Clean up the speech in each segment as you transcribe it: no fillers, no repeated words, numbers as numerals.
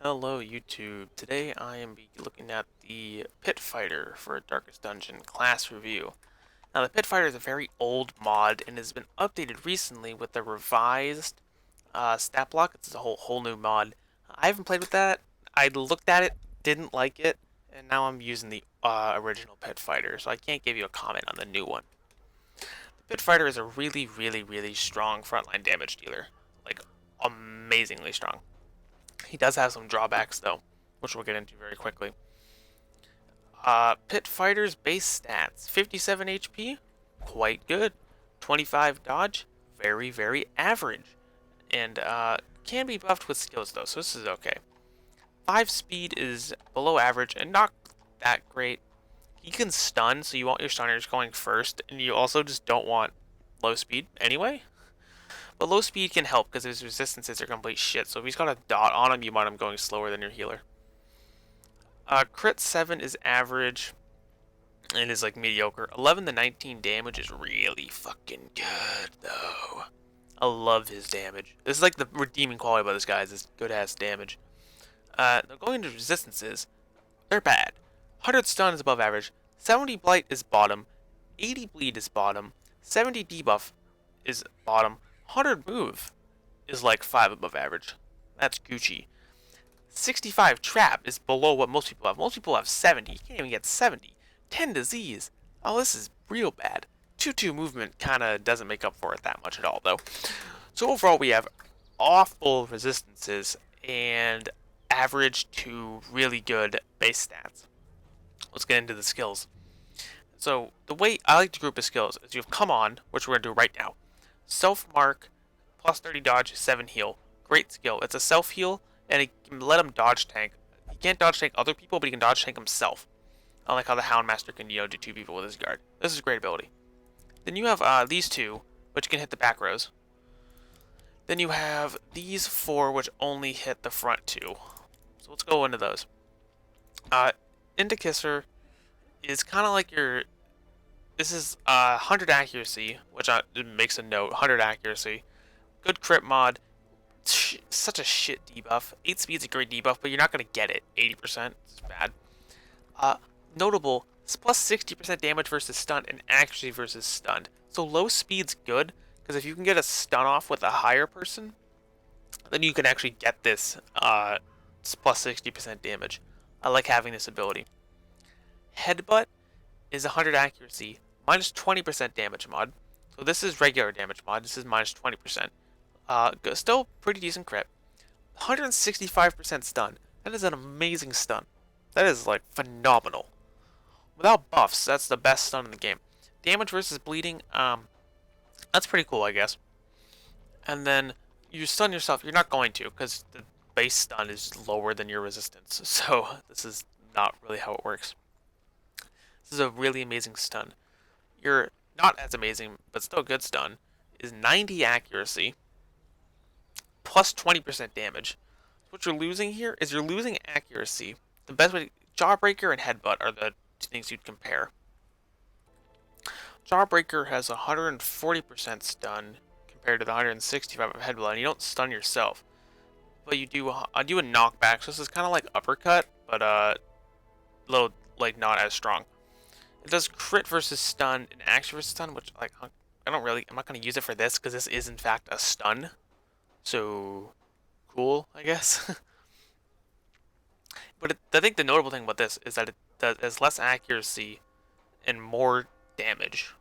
Hello YouTube. Today I am looking at the Pit Fighter for Darkest Dungeon class review. Now the Pit Fighter is a very old mod and has been updated recently with the revised stat block. It's a whole new mod. I haven't played with that. I looked at it, didn't like it, and now I'm using the original Pit Fighter, so I can't give you a comment on the new one. The Pit Fighter is a really strong frontline damage dealer. Like, amazingly strong. He does have some drawbacks though, which we'll get into very quickly. Pit Fighter's base stats: 57 HP, quite good. 25 dodge, very average. And can be buffed with skills though, so this is okay. 5 speed is below average and not that great. He can stun, so you want your stunners going first, and you also just don't want low speed anyway. But low speed can help because his resistances are complete shit, so if he's got a dot on him, you want him going slower than your healer. Crit 7 is average and is like mediocre. 11 to 19 damage is really fucking good though. I love his damage. This is like the redeeming quality about this guy is his good ass damage. Going into resistances, they're bad. 100 stun is above average. 70 blight is bottom. 80 bleed is bottom. 70 debuff is bottom. 100 move is like 5 above average. That's Gucci. 65 trap is below what most people have. Most people have 70. You can't even get 70. 10 disease. Oh, this is real bad. 2-2 movement kind of doesn't make up for it that much at all, though. So overall, we have awful resistances and average to really good base stats. Let's get into the skills. So the way I like to group his skills is you have Come On, which we're going to do right now. Self Mark, plus 30 dodge, 7 heal. Great skill. It's a self heal, and he can let him dodge tank. He can't dodge tank other people, but he can dodge tank himself. Unlike how the Houndmaster can, do 2 people with his guard. This is a great ability. Then you have these 2, which can hit the back rows. Then you have these 4, which only hit the front 2. So let's go into those. Into Kisser is kind of like your... This is 100 accuracy, which makes a note. 100 accuracy. Good crit mod. Such a shit debuff. 8 speed's a great debuff, but you're not going to get it. 80%. It's bad. Notable, it's plus 60% damage versus stun and accuracy versus stunned. So low speed's good, because if you can get a stun off with a higher person, then you can actually get this plus 60% damage. I like having this ability. Headbutt is 100 accuracy, minus 20% damage mod. So this is regular damage mod, this is minus 20%. Still pretty decent crit. 165% stun. That is an amazing stun. That is like phenomenal. Without buffs, that's the best stun in the game. Damage versus bleeding, that's pretty cool, I guess. And then you stun yourself. You're not going to, because the base stun is lower than your resistance. So this is not really how it works. This is a really amazing stun. You're not as amazing, but still good stun, is 90 accuracy, plus 20% damage. What you're losing here is you're losing accuracy. The best way, Jawbreaker and Headbutt are the things you'd compare. Jawbreaker has 140% stun compared to the 165 of Headbutt, and you don't stun yourself, but you do a knockback. So this is kind of like uppercut, but little like not as strong. It does crit versus stun and action versus stun, which like I'm not gonna use it for this because this is in fact a stun. So cool, I guess. But I think the notable thing about this is that it has less accuracy and more damage.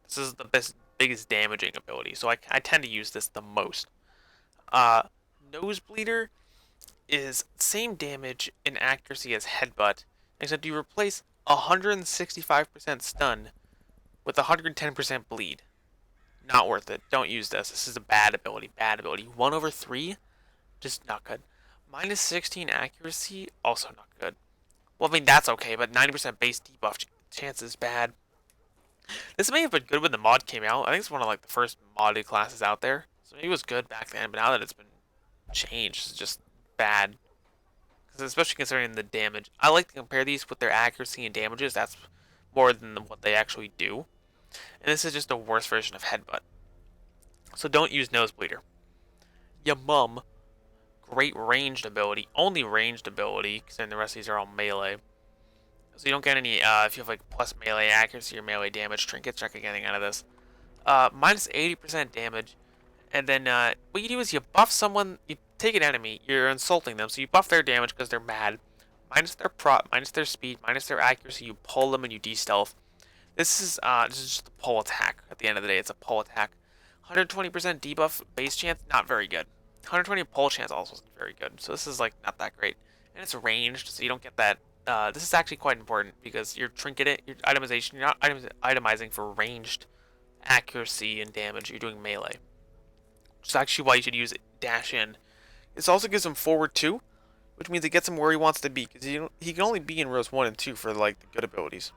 This is the biggest damaging ability, so I tend to use this the most. Nosebleeder is same damage and accuracy as Headbutt, except you replace 165% stun with 110% bleed. Not worth it. Don't use this. This is a bad ability. Bad ability. 1/3? Just not good. Minus 16 accuracy, also not good. Well, I mean, that's okay, but 90% base debuff chance is bad. This may have been good when the mod came out. I think it's one of like the first modded classes out there. So maybe it was good back then, but now that it's been changed, it's just bad. Especially considering the damage. I like to compare these with their accuracy and damages. That's more than what they actually do. And this is just a worse version of Headbutt. So don't use Nosebleeder. Your mum. great ranged ability, only ranged ability, because then the rest of these are all melee. So you don't get any, if you have like plus melee accuracy or melee damage, trinkets, you're not getting out of this. Minus 80% damage, and then what you do is you buff someone, you take an enemy, you're insulting them, so you buff their damage because they're mad. Minus their prot, minus their speed, minus their accuracy, you pull them and you de-stealth. This is just a pull attack. At the end of the day, it's a pull attack. 120% debuff base chance, not very good. 120 pull chance also isn't very good. So this is like not that great, and it's ranged, so you don't get that. This is actually quite important because your trinket, your itemization, you're not itemizing for ranged accuracy and damage. You're doing melee, which is actually why you should use dash in. This also gives him forward 2, which means it gets him where he wants to be, because he can only be in rows 1 and 2 for like the good abilities.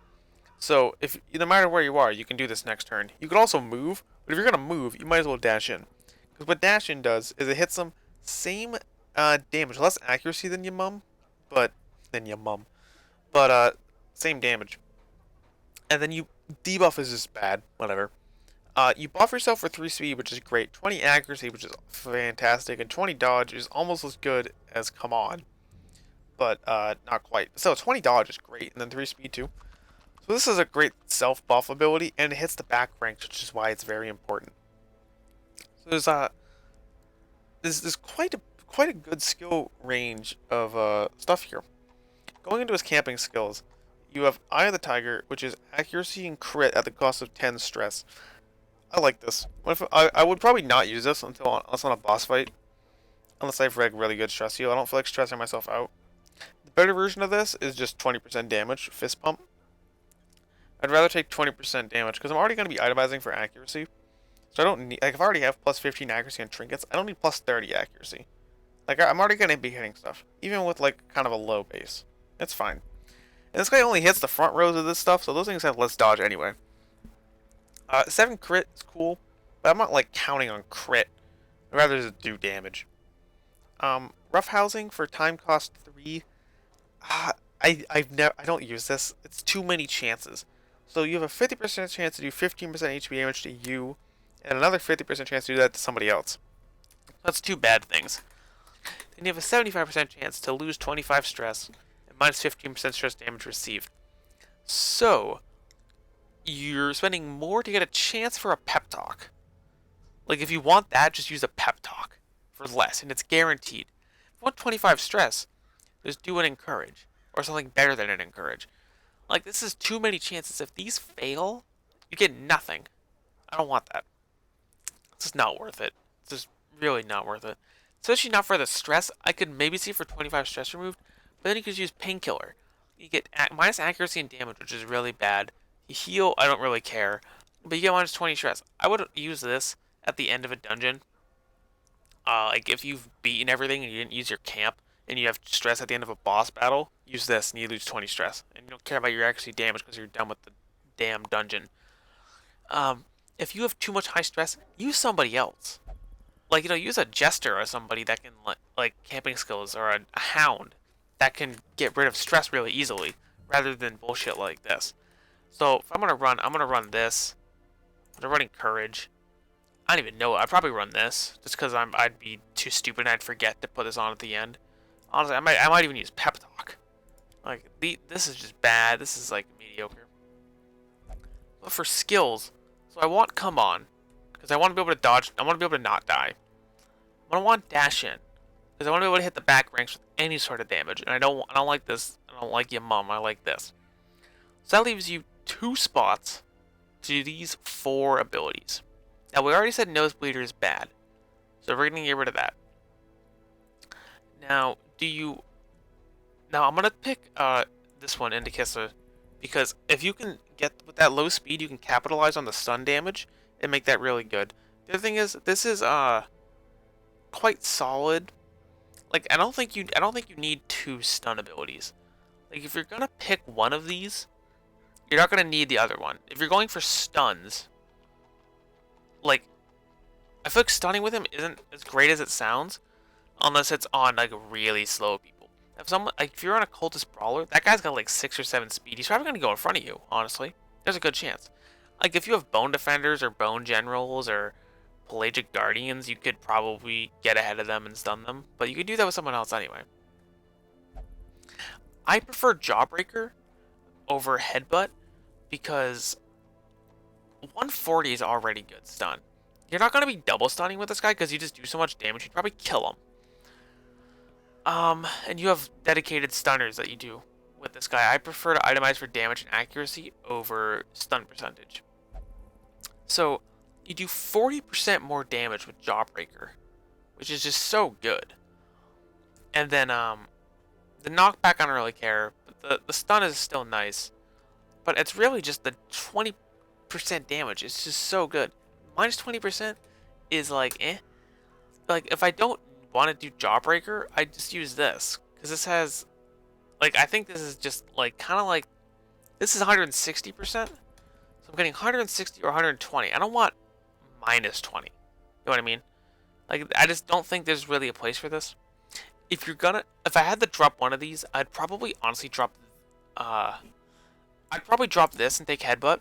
So if no matter where you are, you can do this next turn. You could also move, but if you're gonna move, you might as well dash in, because what dash in does is it hits them same damage, less accuracy than your mum, but same damage. And then you debuff is just bad, whatever. You buff yourself for 3 speed, which is great. 20 accuracy, which is fantastic, and 20 dodge is almost as good as come on, but not quite. So 20 dodge is great, and then 3 speed too. So this is a great self-buff ability, and it hits the back ranks, which is why it's very important. So there's quite a good skill range of stuff here. Going into his camping skills, you have Eye of the Tiger, which is accuracy and crit at the cost of 10 stress. I like this. I would probably not use this unless on a boss fight, unless I have really good stress heal. I don't feel like stressing myself out. The better version of this is just 20% damage, fist pump. I'd rather take 20% damage because I'm already going to be itemizing for accuracy. So I don't need, like, if I already have plus 15 accuracy on trinkets, I don't need plus 30 accuracy. Like, I'm already going to be hitting stuff, even with like kind of a low base. It's fine. And this guy only hits the front rows of this stuff, so those things have less dodge anyway. 7 crit is cool, but I'm not like counting on crit. I'd rather just do damage. Rough housing for time cost 3. I don't use this. It's too many chances. So you have a 50% chance to do 15% HP damage to you, and another 50% chance to do that to somebody else. That's 2 bad things. Then you have a 75% chance to lose 25 stress, and minus 15% stress damage received. So you're spending more to get a chance for a pep talk. Like, if you want that, just use a pep talk for less, and it's guaranteed. If you want 25 stress, just do an encourage, or something better than an encourage. Like, this is too many chances. If these fail, you get nothing. I don't want that. It's just not worth it. It's just really not worth it. Especially not for the stress. I could maybe see for 25 stress removed, but then you could use painkiller. You get minus accuracy and damage, which is really bad. You heal, I don't really care, but you get minus 20 stress. I would use this at the end of a dungeon. Like, if you've beaten everything and you didn't use your camp, and you have stress at the end of a boss battle, use this and you lose 20 stress. And you don't care about your accuracy damage because you're done with the damn dungeon. If you have too much high stress, use somebody else. Like, use a jester or somebody that can, like camping skills, or a hound that can get rid of stress really easily, rather than bullshit like this. So if I'm gonna run this. I'm gonna run encourage. I don't even know. I'd probably run this just because I'd be too stupid and I'd forget to put this on at the end. Honestly, I might even use pep talk. Like, this is just bad. This is like mediocre. But for skills, so I want come on because I want to be able to dodge. I want to be able to not die. I want dash in because I want to be able to hit the back ranks with any sort of damage. And I don't like this. I don't like your mum. I like this. So that leaves you 2 spots to do these 4 abilities. Now, we already said Nosebleeder is bad, so we're going to get rid of that. Now, I'm going to pick this one, Indikissa, because if you can get with that low speed, you can capitalize on the stun damage and make that really good. The other thing is, this is quite solid. Like, I don't think you need 2 stun abilities. Like, if you're going to pick one of these, you're not going to need the other one. If you're going for stuns, like, I feel like stunning with him isn't as great as it sounds, unless it's on, like, really slow people. If you're on a cultist brawler, that guy's got, like, 6 or 7 speed. He's probably going to go in front of you, honestly. There's a good chance. Like, if you have bone defenders or bone generals or Pelagic Guardians, you could probably get ahead of them and stun them, but you could do that with someone else anyway. I prefer Jawbreaker over Headbutt because 140 is already good stun. You're not going to be double stunning with this guy because you just do so much damage, you'd probably kill him. And you have dedicated stunners that you do with this guy. I prefer to itemize for damage and accuracy over stun percentage. So, you do 40% more damage with Jawbreaker, which is just so good. And then, the knockback I don't really care, but the stun is still nice. But it's really just the 20% damage. It's just so good. Minus 20% is like, eh. Like, if I don't want to do Jawbreaker, I just use this. Because this has, like, I think this is just, like, kind of like, this is 160%. So I'm getting 160 or 120. I don't want minus 20. You know what I mean? Like, I just don't think there's really a place for this. If I had to drop one of these, I'd probably honestly drop, I'd probably drop this and take Headbutt.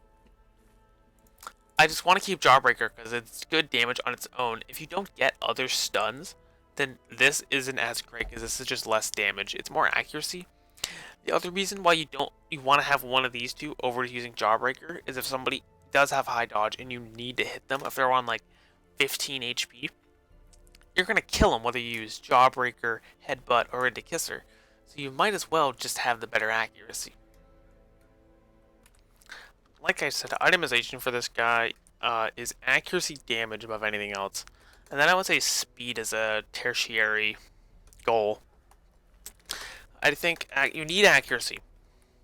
I just want to keep Jawbreaker because it's good damage on its own. If you don't get other stuns, then this isn't as great because this is just less damage. It's more accuracy. The other reason why you want to have one of these two over using Jawbreaker is if somebody does have high dodge and you need to hit them, if they're on like 15 HP, you're going to kill them whether you use Jawbreaker, Headbutt, or Into Kisser. So you might as well just have the better accuracy. Like I said, itemization for this guy is accuracy damage above anything else. And then I would say speed is a tertiary goal. I think you need accuracy,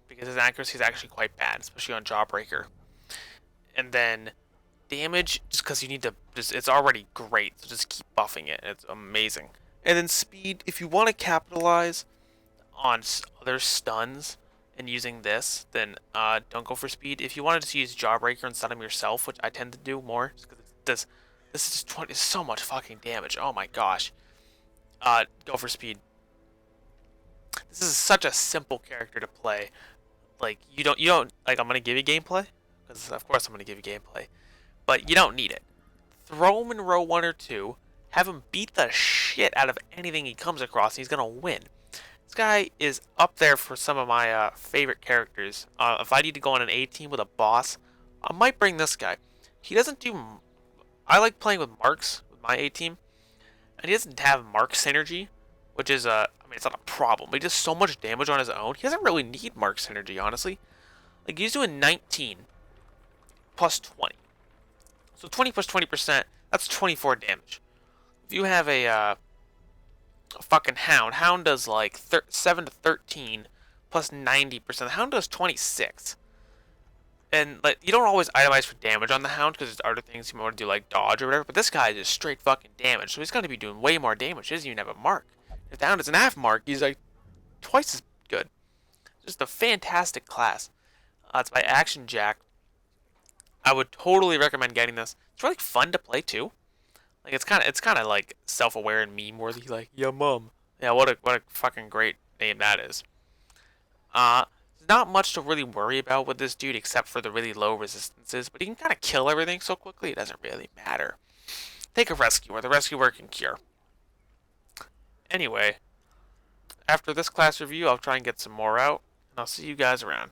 because his accuracy is actually quite bad, especially on Jawbreaker. And then damage, just because you need to, it's already great, so just keep buffing it, it's amazing. And then speed, if you want to capitalize on other stuns and using this, then don't go for speed. If you wanted to use Jawbreaker and stun him yourself, which I tend to do more, just because this is just 20, it's so much fucking damage, oh my gosh. Go for speed. This is such a simple character to play. Like, you don't, like, I'm gonna give you gameplay, because of course I'm gonna give you gameplay, but you don't need it. Throw him in row 1 or 2, have him beat the shit out of anything he comes across, and he's gonna win. This guy is up there for some of my favorite characters. If I need to go on an A team with a boss, I might bring this guy. He doesn't do, I like playing with Marks with my A team, and he doesn't have Mark synergy, which is I mean, it's not a problem, but he does so much damage on his own. He doesn't really need Mark synergy, honestly. Like, he's doing 19 plus 20. So 20 plus 20%, that's 24 damage. If you have a fucking Hound, Hound does like 7 to 13 plus 90%. The Hound does 26. And like, you don't always itemize for damage on the Hound because there's other things you might want to do, like dodge or whatever, but this guy is just straight fucking damage, so he's going to be doing way more damage. He doesn't even have a mark. If the Hound doesn't have mark, he's like twice as good. Just a fantastic class. It's by Action Jack. I would totally recommend getting this. It's really fun to play too. Like, it's kind of like self-aware and meme-worthy. Like, yeah, mom. Yeah, what a fucking great name that is. There's not much to really worry about with this dude except for the really low resistances, but he can kind of kill everything so quickly it doesn't really matter. Take a rescuer. The rescuer can cure. Anyway, after this class review, I'll try and get some more out, and I'll see you guys around.